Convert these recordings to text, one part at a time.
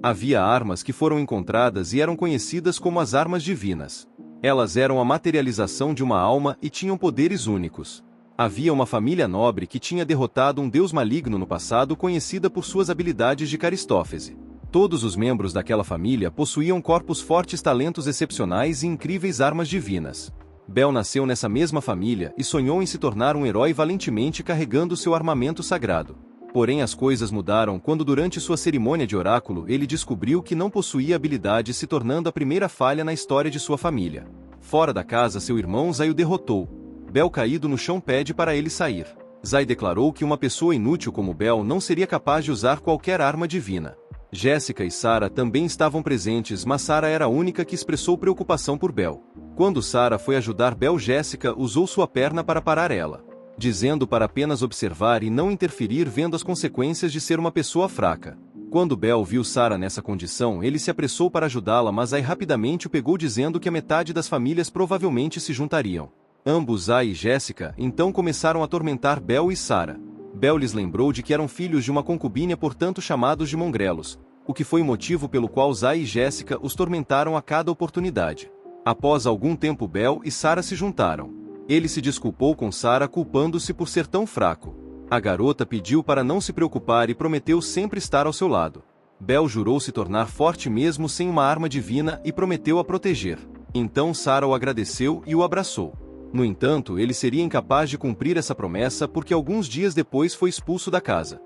Havia armas que foram encontradas e eram conhecidas como as armas divinas. Elas eram a materialização de uma alma e tinham poderes únicos. Havia uma família nobre que tinha derrotado um deus maligno no passado conhecida por suas habilidades de caristófese. Todos os membros daquela família possuíam corpos fortes, talentos excepcionais e incríveis armas divinas. Bel nasceu nessa mesma família e sonhou em se tornar um herói valentemente carregando seu armamento sagrado. Porém as coisas mudaram quando durante sua cerimônia de oráculo ele descobriu que não possuía habilidade, se tornando a primeira falha na história de sua família. Fora da casa seu irmão Zai o derrotou. Bel caído no chão pede para ele sair. Zai declarou que uma pessoa inútil como Bel não seria capaz de usar qualquer arma divina. Jéssica e Sarah também estavam presentes, mas Sarah era a única que expressou preocupação por Bel. Quando Sarah foi ajudar Bel, Jéssica usou sua perna para parar ela, dizendo para apenas observar e não interferir, vendo as consequências de ser uma pessoa fraca. Quando Bel viu Sarah nessa condição, ele se apressou para ajudá-la, mas Zai rapidamente o pegou, dizendo que a metade das famílias provavelmente se juntariam. Ambos, Zai e Jéssica, então começaram a atormentar Bel e Sarah. Bel lhes lembrou de que eram filhos de uma concubina, portanto chamados de mongrelos, o que foi o motivo pelo qual Zai e Jéssica os tormentaram a cada oportunidade. Após algum tempo, Bel e Sarah se juntaram. Ele se desculpou com Sarah, culpando-se por ser tão fraco. A garota pediu para não se preocupar e prometeu sempre estar ao seu lado. Bel jurou se tornar forte mesmo sem uma arma divina e prometeu a proteger. Então Sarah o agradeceu e o abraçou. No entanto, ele seria incapaz de cumprir essa promessa porque alguns dias depois foi expulso da casa.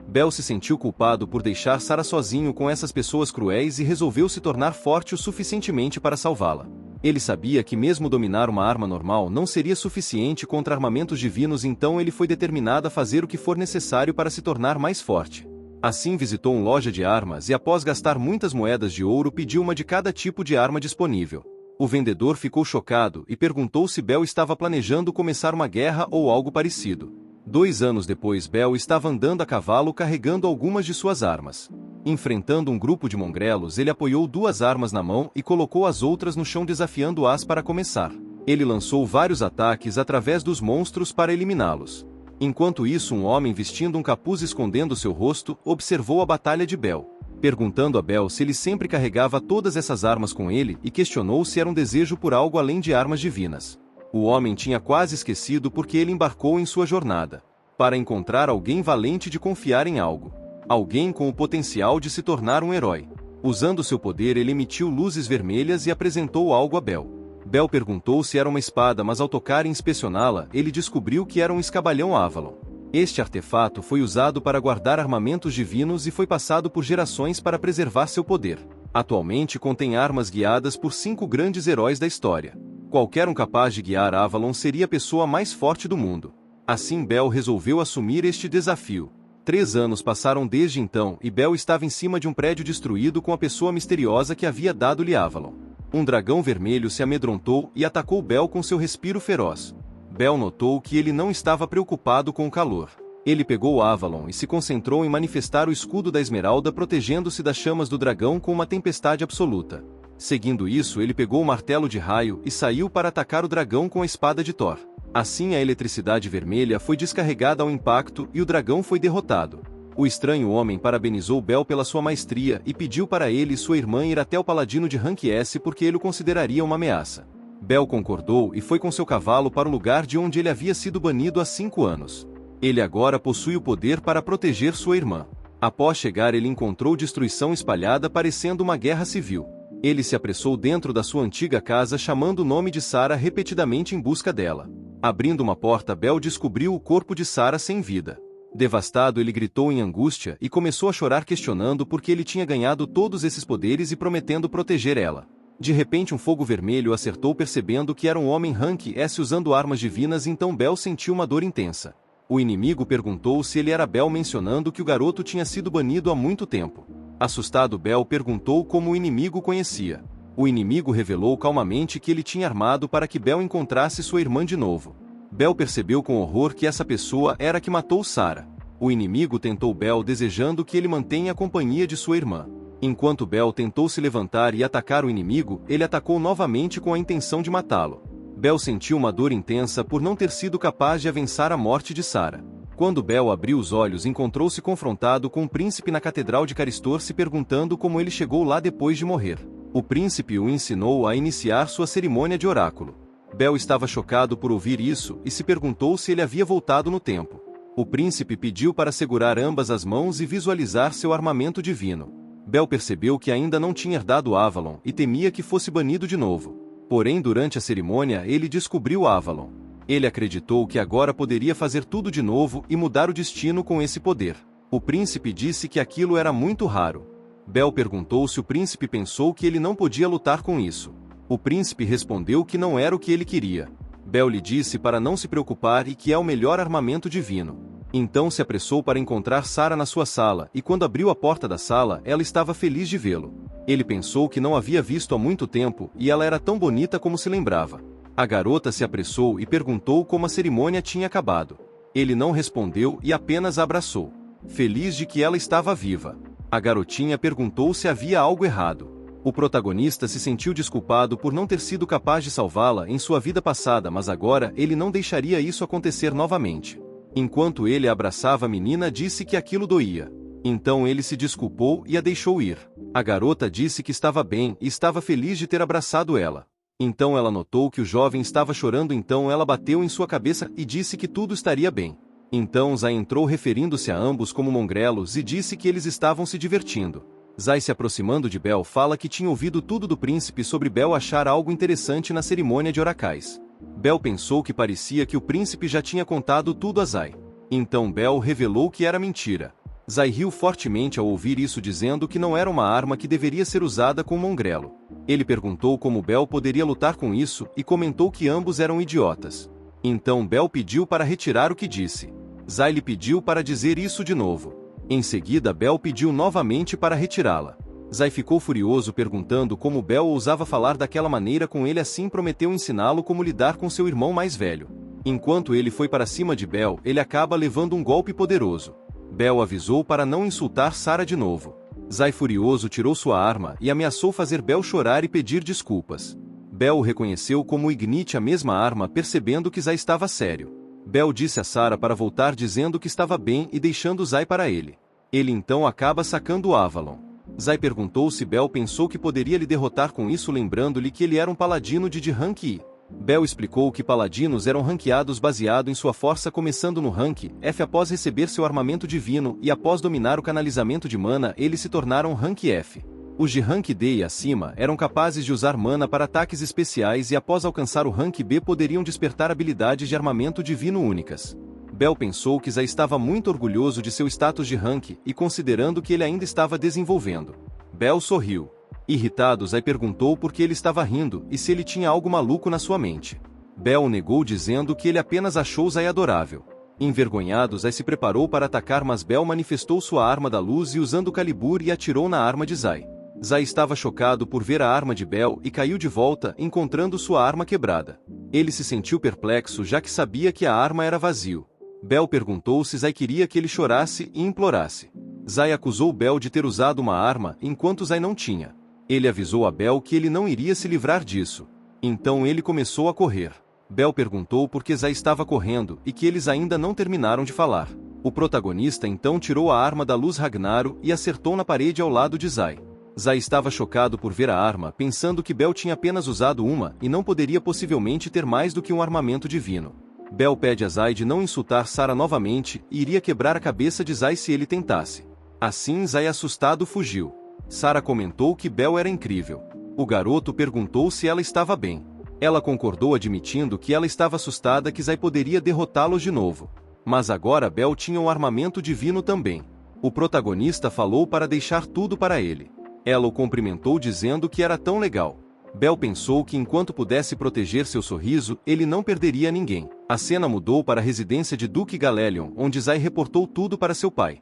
Bel se sentiu culpado por deixar Sarah sozinho com essas pessoas cruéis e resolveu se tornar forte o suficientemente para salvá-la. Ele sabia que mesmo dominar uma arma normal não seria suficiente contra armamentos divinos, então ele foi determinado a fazer o que for necessário para se tornar mais forte. Assim visitou uma loja de armas e, após gastar muitas moedas de ouro, pediu uma de cada tipo de arma disponível. O vendedor ficou chocado e perguntou se Bel estava planejando começar uma guerra ou algo parecido. 2 anos depois, Bel estava andando a cavalo carregando algumas de suas armas. Enfrentando um grupo de mongrelos, ele apoiou 2 armas na mão e colocou as outras no chão, desafiando-as para começar. Ele lançou vários ataques através dos monstros para eliminá-los. Enquanto isso, um homem vestindo um capuz escondendo seu rosto observou a batalha de Bel, perguntando a Bel se ele sempre carregava todas essas armas com ele e questionou se era um desejo por algo além de armas divinas. O homem tinha quase esquecido porque ele embarcou em sua jornada para encontrar alguém valente de confiar em algo. Alguém com o potencial de se tornar um herói. Usando seu poder, ele emitiu luzes vermelhas e apresentou algo a Bel. Bel perguntou se era uma espada, mas ao tocar e inspecioná-la, ele descobriu que era um escabalhão Avalon. Este artefato foi usado para guardar armamentos divinos e foi passado por gerações para preservar seu poder. Atualmente contém armas guiadas por 5 grandes heróis da história. Qualquer um capaz de guiar Avalon seria a pessoa mais forte do mundo. Assim Bel resolveu assumir este desafio. 3 anos passaram desde então e Bel estava em cima de um prédio destruído com a pessoa misteriosa que havia dado-lhe Avalon. Um dragão vermelho se amedrontou e atacou Bel com seu respiro feroz. Bel notou que ele não estava preocupado com o calor. Ele pegou Avalon e se concentrou em manifestar o escudo da Esmeralda, protegendo-se das chamas do dragão com uma tempestade absoluta. Seguindo isso, ele pegou o martelo de raio e saiu para atacar o dragão com a espada de Thor. Assim, a eletricidade vermelha foi descarregada ao impacto e o dragão foi derrotado. O estranho homem parabenizou Bel pela sua maestria e pediu para ele e sua irmã ir até o paladino de rank S porque ele o consideraria uma ameaça. Bel concordou e foi com seu cavalo para o lugar de onde ele havia sido banido há 5 anos. Ele agora possui o poder para proteger sua irmã. Após chegar, ele encontrou destruição espalhada, parecendo uma guerra civil. Ele se apressou dentro da sua antiga casa, chamando o nome de Sarah repetidamente em busca dela. Abrindo uma porta, Bel descobriu o corpo de Sarah sem vida. Devastado, ele gritou em angústia e começou a chorar, questionando por que ele tinha ganhado todos esses poderes e prometendo proteger ela. De repente, um fogo vermelho acertou, percebendo que era um homem rank S usando armas divinas, então Bel sentiu uma dor intensa. O inimigo perguntou se ele era Bel, mencionando que o garoto tinha sido banido há muito tempo. Assustado, Bel perguntou como o inimigo conhecia. O inimigo revelou calmamente que ele tinha armado para que Bel encontrasse sua irmã de novo. Bel percebeu com horror que essa pessoa era a que matou Sarah. O inimigo tentou Bel, desejando que ele mantenha a companhia de sua irmã. Enquanto Bel tentou se levantar e atacar o inimigo, ele atacou novamente com a intenção de matá-lo. Bel sentiu uma dor intensa por não ter sido capaz de avançar a morte de Sarah. Quando Bel abriu os olhos, encontrou-se confrontado com um príncipe na Catedral de Caristor, se perguntando como ele chegou lá depois de morrer. O príncipe o ensinou a iniciar sua cerimônia de oráculo. Bel estava chocado por ouvir isso e se perguntou se ele havia voltado no tempo. O príncipe pediu para segurar ambas as mãos e visualizar seu armamento divino. Bel percebeu que ainda não tinha herdado Avalon e temia que fosse banido de novo. Porém, durante a cerimônia, ele descobriu Avalon. Ele acreditou que agora poderia fazer tudo de novo e mudar o destino com esse poder. O príncipe disse que aquilo era muito raro. Bel perguntou se o príncipe pensou que ele não podia lutar com isso. O príncipe respondeu que não era o que ele queria. Bel lhe disse para não se preocupar e que é o melhor armamento divino. Então se apressou para encontrar Sara na sua sala, e quando abriu a porta da sala, ela estava feliz de vê-lo. Ele pensou que não havia visto há muito tempo, e ela era tão bonita como se lembrava. A garota se apressou e perguntou como a cerimônia tinha acabado. Ele não respondeu e apenas a abraçou, feliz de que ela estava viva. A garotinha perguntou se havia algo errado. O protagonista se sentiu desculpado por não ter sido capaz de salvá-la em sua vida passada, mas agora ele não deixaria isso acontecer novamente. Enquanto ele abraçava a menina, disse que aquilo doía. Então ele se desculpou e a deixou ir. A garota disse que estava bem e estava feliz de ter abraçado ela. Então ela notou que o jovem estava chorando, então ela bateu em sua cabeça e disse que tudo estaria bem. Então Zai entrou referindo-se a ambos como mongrelos e disse que eles estavam se divertindo. Zai, se aproximando de Bel, fala que tinha ouvido tudo do príncipe sobre Bel achar algo interessante na cerimônia de oracais. Bel pensou que parecia que o príncipe já tinha contado tudo a Zai. Então Bel revelou que era mentira. Zai riu fortemente ao ouvir isso, dizendo que não era uma arma que deveria ser usada com mongrelo. Ele perguntou como Bel poderia lutar com isso e comentou que ambos eram idiotas. Então Bel pediu para retirar o que disse. Zai lhe pediu para dizer isso de novo. Em seguida, Bel pediu novamente para retirá-la. Zai ficou furioso, perguntando como Bel ousava falar daquela maneira com ele, assim prometeu ensiná-lo como lidar com seu irmão mais velho. Enquanto ele foi para cima de Bel, ele acaba levando um golpe poderoso. Bel avisou para não insultar Sara de novo. Zai, furioso, tirou sua arma e ameaçou fazer Bel chorar e pedir desculpas. Bel o reconheceu como Ignite, a mesma arma, percebendo que Zai estava sério. Bel disse a Sara para voltar, dizendo que estava bem e deixando Zai para ele. Ele então acaba sacando o Avalon. Zai perguntou se Bel pensou que poderia lhe derrotar com isso, lembrando-lhe que ele era um paladino de rank I. Bel explicou que paladinos eram ranqueados baseado em sua força, começando no rank F após receber seu armamento divino, e após dominar o canalizamento de mana eles se tornaram rank F. Os de rank D e acima eram capazes de usar mana para ataques especiais e após alcançar o rank B poderiam despertar habilidades de armamento divino únicas. Bel pensou que Zai estava muito orgulhoso de seu status de rank e considerando que ele ainda estava desenvolvendo. Bel sorriu. Irritado, Zai perguntou por que ele estava rindo e se ele tinha algo maluco na sua mente. Bel negou, dizendo que ele apenas achou Zai adorável. Envergonhado, Zai se preparou para atacar, mas Bel manifestou sua arma da luz e usando o Calibur e atirou na arma de Zai. Zai estava chocado por ver a arma de Bel e caiu de volta, encontrando sua arma quebrada. Ele se sentiu perplexo, já que sabia que a arma era vazio. Bel perguntou se Zai queria que ele chorasse e implorasse. Zai acusou Bel de ter usado uma arma, enquanto Zai não tinha. Ele avisou a Bel que ele não iria se livrar disso. Então ele começou a correr. Bel perguntou por que Zai estava correndo e que eles ainda não terminaram de falar. O protagonista então tirou a arma da luz Ragnaro e acertou na parede ao lado de Zai. Zai estava chocado por ver a arma, pensando que Bel tinha apenas usado uma e não poderia possivelmente ter mais do que um armamento divino. Bel pede a Zai de não insultar Sara novamente e iria quebrar a cabeça de Zai se ele tentasse. Assim, Zai, assustado, fugiu. Sara comentou que Bel era incrível. O garoto perguntou se ela estava bem. Ela concordou, admitindo que ela estava assustada que Zai poderia derrotá-los de novo. Mas agora Bel tinha um armamento divino também. O protagonista falou para deixar tudo para ele. Ela o cumprimentou, dizendo que era tão legal. Bel pensou que enquanto pudesse proteger seu sorriso, ele não perderia ninguém. A cena mudou para a residência de Duque Galelion, onde Zai reportou tudo para seu pai.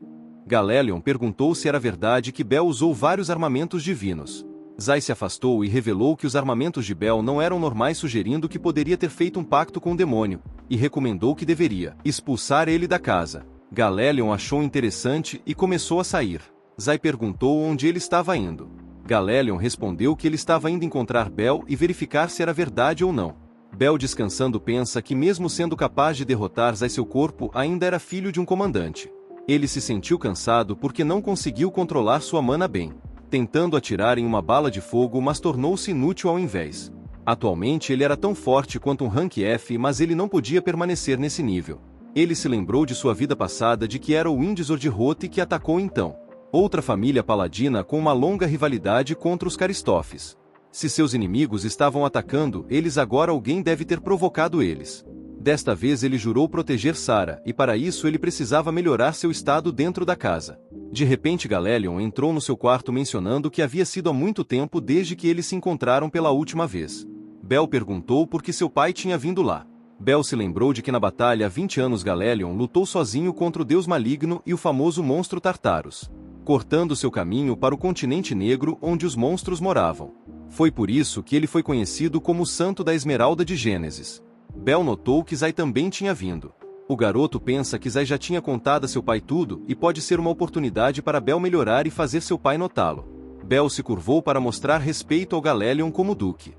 Galelion perguntou se era verdade que Bel usou vários armamentos divinos. Zai se afastou e revelou que os armamentos de Bel não eram normais, sugerindo que poderia ter feito um pacto com o demônio, e recomendou que deveria expulsar ele da casa. Galelion achou interessante e começou a sair. Zai perguntou onde ele estava indo. Galelion respondeu que ele estava indo encontrar Bel e verificar se era verdade ou não. Bel, descansando, pensa que mesmo sendo capaz de derrotar Zai, seu corpo ainda era filho de um comandante. Ele se sentiu cansado porque não conseguiu controlar sua mana bem, tentando atirar em uma bala de fogo, mas tornou-se inútil ao invés. Atualmente ele era tão forte quanto um Rank F, mas ele não podia permanecer nesse nível. Ele se lembrou de sua vida passada, de que era o Windsor de Rote que atacou então outra família paladina com uma longa rivalidade contra os Caristophs. Se seus inimigos estavam atacando eles agora, alguém deve ter provocado eles. Desta vez ele jurou proteger Sarah, e para isso ele precisava melhorar seu estado dentro da casa. De repente Galelion entrou no seu quarto mencionando que havia sido há muito tempo desde que eles se encontraram pela última vez. Bel perguntou por que seu pai tinha vindo lá. Bel se lembrou de que na batalha há 20 anos Galelion lutou sozinho contra o Deus Maligno e o famoso monstro Tartarus, cortando seu caminho para o continente negro onde os monstros moravam. Foi por isso que ele foi conhecido como o Santo da Esmeralda de Gênesis. Bel notou que Zai também tinha vindo. O garoto pensa que Zai já tinha contado a seu pai tudo e pode ser uma oportunidade para Bel melhorar e fazer seu pai notá-lo. Bel se curvou para mostrar respeito ao Galelion como duque.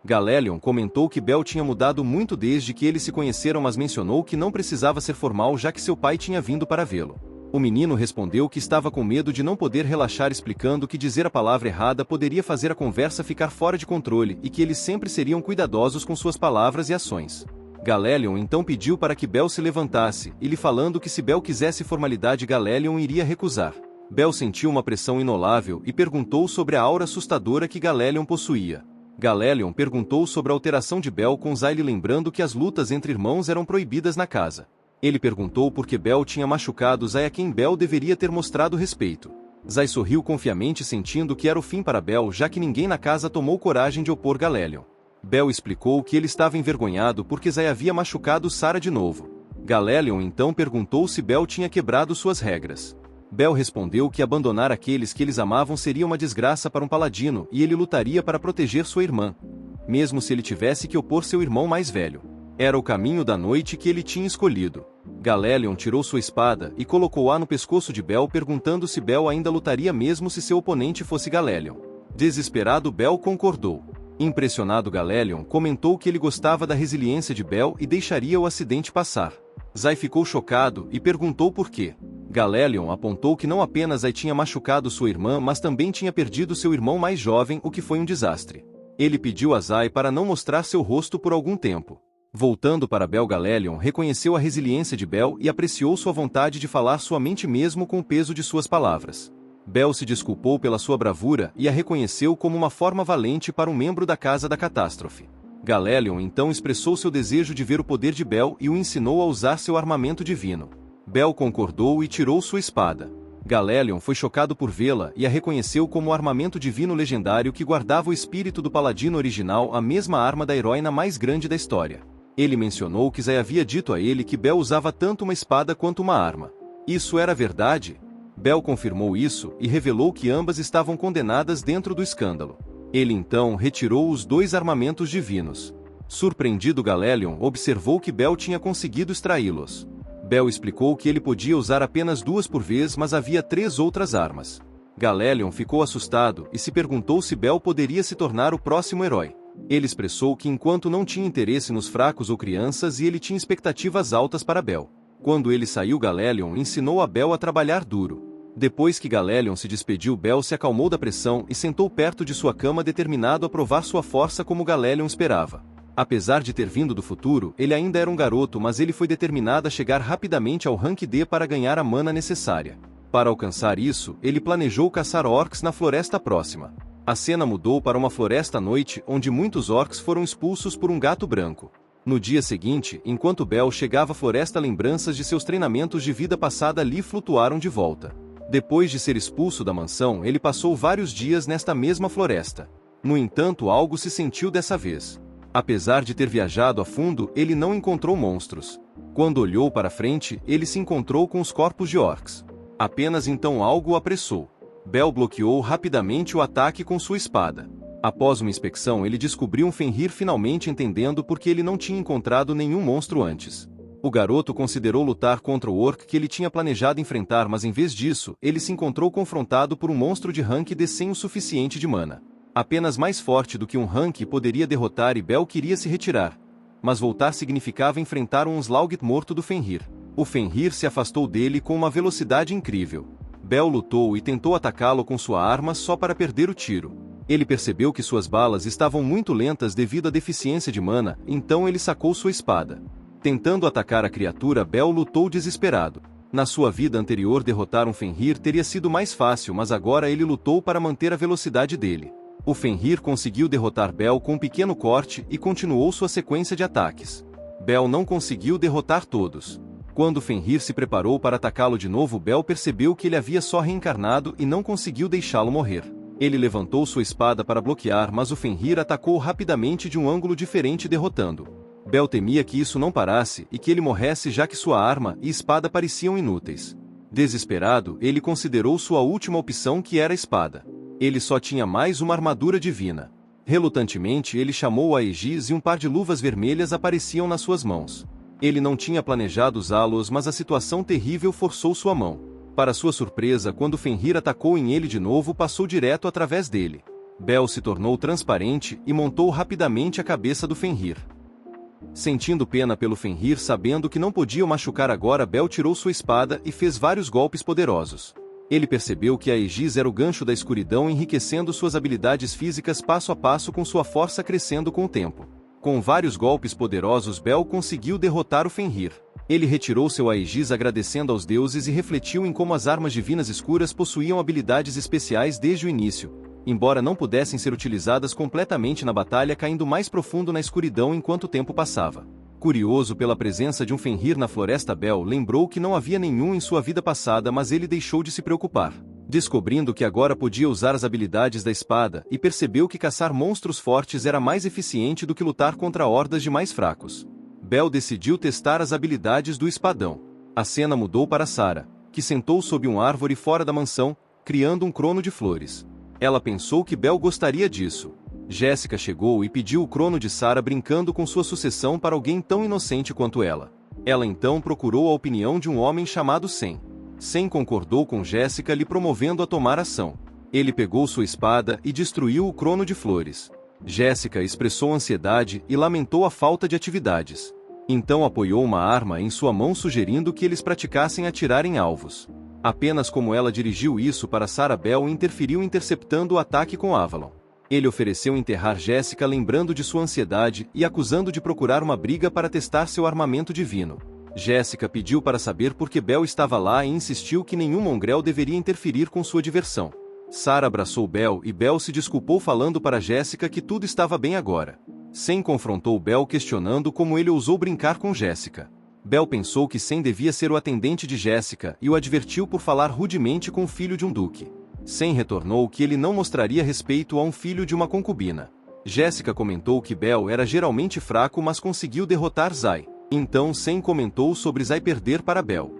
Galelion comentou que Bel tinha mudado muito desde que eles se conheceram, mas mencionou que não precisava ser formal já que seu pai tinha vindo para vê-lo. O menino respondeu que estava com medo de não poder relaxar, explicando que dizer a palavra errada poderia fazer a conversa ficar fora de controle e que eles sempre seriam cuidadosos com suas palavras e ações. Galelion então pediu para que Bel se levantasse, e lhe falando que se Bel quisesse formalidade Galelion iria recusar. Bel sentiu uma pressão inolável e perguntou sobre a aura assustadora que Galelion possuía. Galelion perguntou sobre a alteração de Bel com Zai, lembrando que as lutas entre irmãos eram proibidas na casa. Ele perguntou por que Bel tinha machucado Zai, a quem Bel deveria ter mostrado respeito. Zai sorriu confiante, sentindo que era o fim para Bel, já que ninguém na casa tomou coragem de opor Galelion. Bel explicou que ele estava envergonhado porque Zai havia machucado Sarah de novo. Galelion então perguntou se Bel tinha quebrado suas regras. Bel respondeu que abandonar aqueles que eles amavam seria uma desgraça para um paladino e ele lutaria para proteger sua irmã, mesmo se ele tivesse que opor seu irmão mais velho. Era o caminho da noite que ele tinha escolhido. Galelion tirou sua espada e colocou-a no pescoço de Bel, perguntando se Bel ainda lutaria mesmo se seu oponente fosse Galelion. Desesperado, Bel concordou. Impressionado, Galelion comentou que ele gostava da resiliência de Bel e deixaria o acidente passar. Zai ficou chocado e perguntou por quê. Galelion apontou que não apenas Zai tinha machucado sua irmã, mas também tinha perdido seu irmão mais jovem, o que foi um desastre. Ele pediu a Zai para não mostrar seu rosto por algum tempo. Voltando para Bel, Galelion reconheceu a resiliência de Bel e apreciou sua vontade de falar sua mente mesmo com o peso de suas palavras. Bel se desculpou pela sua bravura e a reconheceu como uma forma valente para um membro da Casa da Catástrofe. Galelion então expressou seu desejo de ver o poder de Bel e o ensinou a usar seu armamento divino. Bel concordou e tirou sua espada. Galelion foi chocado por vê-la e a reconheceu como o armamento divino legendário que guardava o espírito do paladino original, a mesma arma da heroína mais grande da história. Ele mencionou que Zai havia dito a ele que Bel usava tanto uma espada quanto uma arma. Isso era verdade? Bel confirmou isso e revelou que ambas estavam condenadas dentro do escândalo. Ele então retirou os dois armamentos divinos. Surpreendido, Galelion observou que Bel tinha conseguido extraí-los. Bel explicou que ele podia usar apenas 2 por vez, mas havia 3 outras armas. Galelion ficou assustado e se perguntou se Bel poderia se tornar o próximo herói. Ele expressou que enquanto não tinha interesse nos fracos ou crianças, e ele tinha expectativas altas para Bel. Quando ele saiu, Galelion ensinou a Bel a trabalhar duro. Depois que Galelion se despediu, Bel se acalmou da pressão e sentou perto de sua cama, determinado a provar sua força como Galelion esperava. Apesar de ter vindo do futuro, ele ainda era um garoto, mas ele foi determinado a chegar rapidamente ao Rank D para ganhar a mana necessária. Para alcançar isso, ele planejou caçar orcs na floresta próxima. A cena mudou para uma floresta à noite, onde muitos orcs foram expulsos por um gato branco. No dia seguinte, enquanto Bel chegava à floresta, lembranças de seus treinamentos de vida passada lhe flutuaram de volta. Depois de ser expulso da mansão, ele passou vários dias nesta mesma floresta. No entanto, algo se sentiu dessa vez. Apesar de ter viajado a fundo, ele não encontrou monstros. Quando olhou para frente, ele se encontrou com os corpos de orcs. Apenas então algo o apressou. Bel bloqueou rapidamente o ataque com sua espada. Após uma inspeção, ele descobriu um Fenrir, finalmente entendendo por que ele não tinha encontrado nenhum monstro antes. O garoto considerou lutar contra o orc que ele tinha planejado enfrentar, mas em vez disso, ele se encontrou confrontado por um monstro de rank D sem o suficiente de mana. Apenas mais forte do que um rank poderia derrotar, e Bel queria se retirar. mas voltar significava enfrentar um Onslaught morto do Fenrir. O Fenrir se afastou dele com uma velocidade incrível. Bel lutou e tentou atacá-lo com sua arma só para perder o tiro. Ele percebeu que suas balas estavam muito lentas devido à deficiência de mana, então ele sacou sua espada. Tentando atacar a criatura, Bel lutou desesperado. Na sua vida anterior, derrotar um Fenrir teria sido mais fácil, mas agora ele lutou para manter a velocidade dele. O Fenrir conseguiu derrotar Bel com um pequeno corte e continuou sua sequência de ataques. Bel não conseguiu derrotar todos. Quando Fenrir se preparou para atacá-lo de novo, Bel percebeu que ele havia só reencarnado e não conseguiu deixá-lo morrer. Ele levantou sua espada para bloquear, mas o Fenrir atacou rapidamente de um ângulo diferente, derrotando. Bel temia que isso não parasse e que ele morresse, já que sua arma e espada pareciam inúteis. Desesperado, ele considerou sua última opção, que era a espada. Ele só tinha mais uma armadura divina. Relutantemente, ele chamou a Aegis e um par de luvas vermelhas apareciam nas suas mãos. Ele não tinha planejado usá-los, mas a situação terrível forçou sua mão. Para sua surpresa, quando Fenrir atacou em ele de novo, passou direto através dele. Bel se tornou transparente e montou rapidamente a cabeça do Fenrir. Sentindo pena pelo Fenrir, sabendo que não podia o machucar agora, Bel tirou sua espada e fez vários golpes poderosos. Ele percebeu que a Aegis era o gancho da escuridão, enriquecendo suas habilidades físicas passo a passo, com sua força crescendo com o tempo. Com vários golpes poderosos, Bel conseguiu derrotar o Fenrir. Ele retirou seu Aegis agradecendo aos deuses e refletiu em como as armas divinas escuras possuíam habilidades especiais desde o início, embora não pudessem ser utilizadas completamente na batalha, caindo mais profundo na escuridão enquanto o tempo passava. Curioso pela presença de um Fenrir na floresta, Bel lembrou que não havia nenhum em sua vida passada, mas ele deixou de se preocupar. Descobrindo que agora podia usar as habilidades da espada, e percebeu que caçar monstros fortes era mais eficiente do que lutar contra hordas de mais fracos. Bel decidiu testar as habilidades do espadão. A cena mudou para Sarah, que sentou sob uma árvore fora da mansão, criando um crono de flores. Ela pensou que Bel gostaria disso. Jéssica chegou e pediu o crono de Sarah, brincando com sua sucessão para alguém tão inocente quanto ela. Ela então procurou a opinião de um homem chamado Sem. Sem concordou com Jéssica, lhe promovendo a tomar ação. Ele pegou sua espada e destruiu o crono de flores. Jéssica expressou ansiedade e lamentou a falta de atividades. Então apoiou uma arma em sua mão, sugerindo que eles praticassem atirar em alvos. Apenas como ela dirigiu isso para Sarah, Bel interferiu, interceptando o ataque com Avalon. Ele ofereceu enterrar Jéssica, lembrando de sua ansiedade e acusando de procurar uma briga para testar seu armamento divino. Jéssica pediu para saber por que Bel estava lá e insistiu que nenhum mongrel deveria interferir com sua diversão. Sarah abraçou Bel e Bel se desculpou, falando para Jéssica que tudo estava bem agora. Sem confrontou Bel, questionando como ele ousou brincar com Jéssica. Bel pensou que Sem devia ser o atendente de Jéssica e o advertiu por falar rudemente com o filho de um duque. Sem retornou que ele não mostraria respeito a um filho de uma concubina. Jéssica comentou que Bel era geralmente fraco, mas conseguiu derrotar Zai. Então Sem comentou sobre Zai perder para Bel.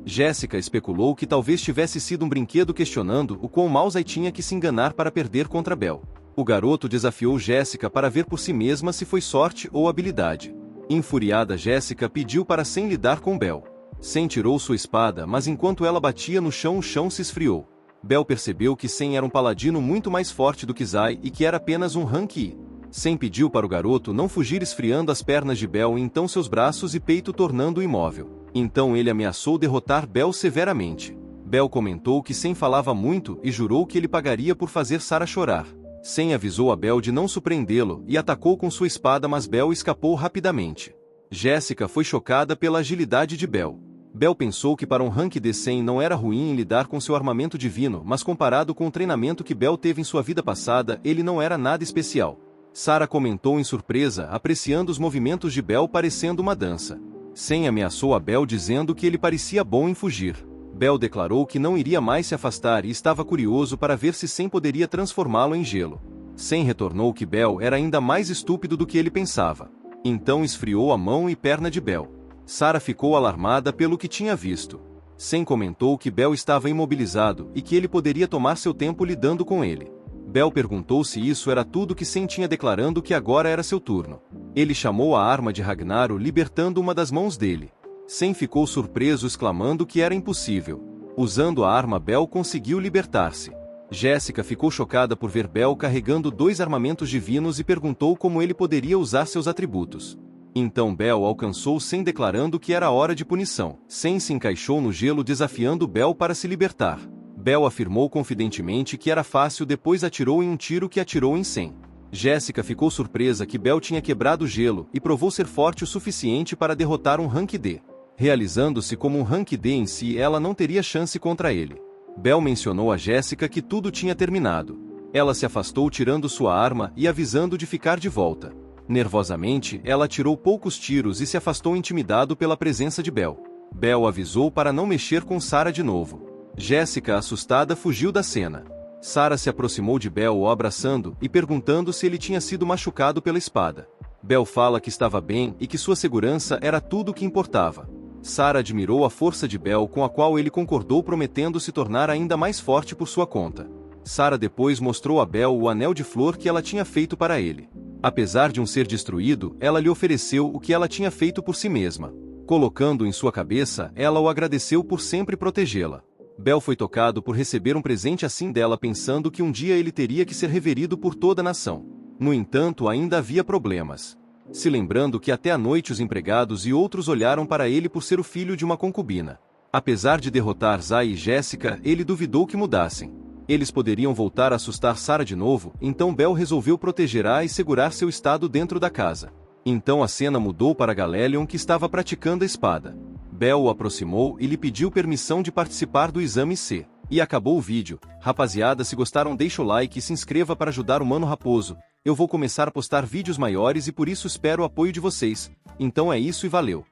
Jéssica especulou que talvez tivesse sido um brinquedo, questionando o quão mal Zai tinha que se enganar para perder contra Bel. O garoto desafiou Jéssica para ver por si mesma se foi sorte ou habilidade. Infuriada, Jéssica pediu para Sem lidar com Bel. Sem tirou sua espada, mas enquanto ela batia no chão, o chão se esfriou. Bel percebeu que Sem era um paladino muito mais forte do que Zai e que era apenas um rank I. Sem pediu para o garoto não fugir, esfriando as pernas de Bel e então seus braços e peito, tornando-o imóvel. Então ele ameaçou derrotar Bel severamente. Bel comentou que Sem falava muito e jurou que ele pagaria por fazer Sarah chorar. Sem avisou a Bel de não surpreendê-lo e atacou com sua espada, mas Bel escapou rapidamente. Jéssica foi chocada pela agilidade de Bel. Bel pensou que para um rank D100 não era ruim em lidar com seu armamento divino, mas comparado com o treinamento que Bel teve em sua vida passada, ele não era nada especial. Sarah comentou em surpresa, apreciando os movimentos de Bel, parecendo uma dança. Sem ameaçou a Bel, dizendo que ele parecia bom em fugir. Bel declarou que não iria mais se afastar e estava curioso para ver se Sem poderia transformá-lo em gelo. Sem retornou que Bel era ainda mais estúpido do que ele pensava. Então esfriou a mão e perna de Bel. Sarah ficou alarmada pelo que tinha visto. Sem comentou que Bel estava imobilizado e que ele poderia tomar seu tempo lidando com ele. Bel perguntou se isso era tudo que Sem tinha, declarando que agora era seu turno. Ele chamou a arma de Ragnaro, libertando uma das mãos dele. Sem ficou surpreso, exclamando que era impossível. Usando a arma, Bel conseguiu libertar-se. Jéssica ficou chocada por ver Bel carregando 2 armamentos divinos e perguntou como ele poderia usar seus atributos. Então Bel alcançou Sam declarando que era hora de punição. Sam se encaixou no gelo desafiando Bel para se libertar. Bel afirmou confidentemente que era fácil, depois atirou em um tiro que atirou em Sam. Jessica ficou surpresa que Bel tinha quebrado o gelo e provou ser forte o suficiente para derrotar um Rank D. Realizando-se como um Rank D em si, ela não teria chance contra ele. Bel mencionou a Jessica que tudo tinha terminado. Ela se afastou tirando sua arma e avisando de ficar de volta. Nervosamente, ela atirou poucos tiros e se afastou intimidado pela presença de Bel. Bel avisou para não mexer com Sarah de novo. Jessica, assustada, fugiu da cena. Sarah se aproximou de Bel o abraçando e perguntando se ele tinha sido machucado pela espada. Bel fala que estava bem e que sua segurança era tudo o que importava. Sarah admirou a força de Bel, com a qual ele concordou, prometendo se tornar ainda mais forte por sua conta. Sarah depois mostrou a Bel o anel de flor que ela tinha feito para ele. Apesar de um ser destruído, ela lhe ofereceu o que ela tinha feito por si mesma. Colocando em sua cabeça, ela o agradeceu por sempre protegê-la. Bel foi tocado por receber um presente assim dela, pensando que um dia ele teria que ser reverido por toda a nação. No entanto, ainda havia problemas. Se lembrando que até à noite os empregados e outros olharam para ele por ser o filho de uma concubina. Apesar de derrotar Zai e Jessica, ele duvidou que mudassem. Eles poderiam voltar a assustar Sarah de novo, então Bel resolveu proteger-a e segurar seu estado dentro da casa. Então a cena mudou para Galelion, que estava praticando a espada. Bel o aproximou e lhe pediu permissão de participar do exame C. E acabou o vídeo. Rapaziada, se gostaram, deixa o like e se inscreva para ajudar o Mano Raposo. Eu vou começar a postar vídeos maiores e por isso espero o apoio de vocês. Então é isso e valeu!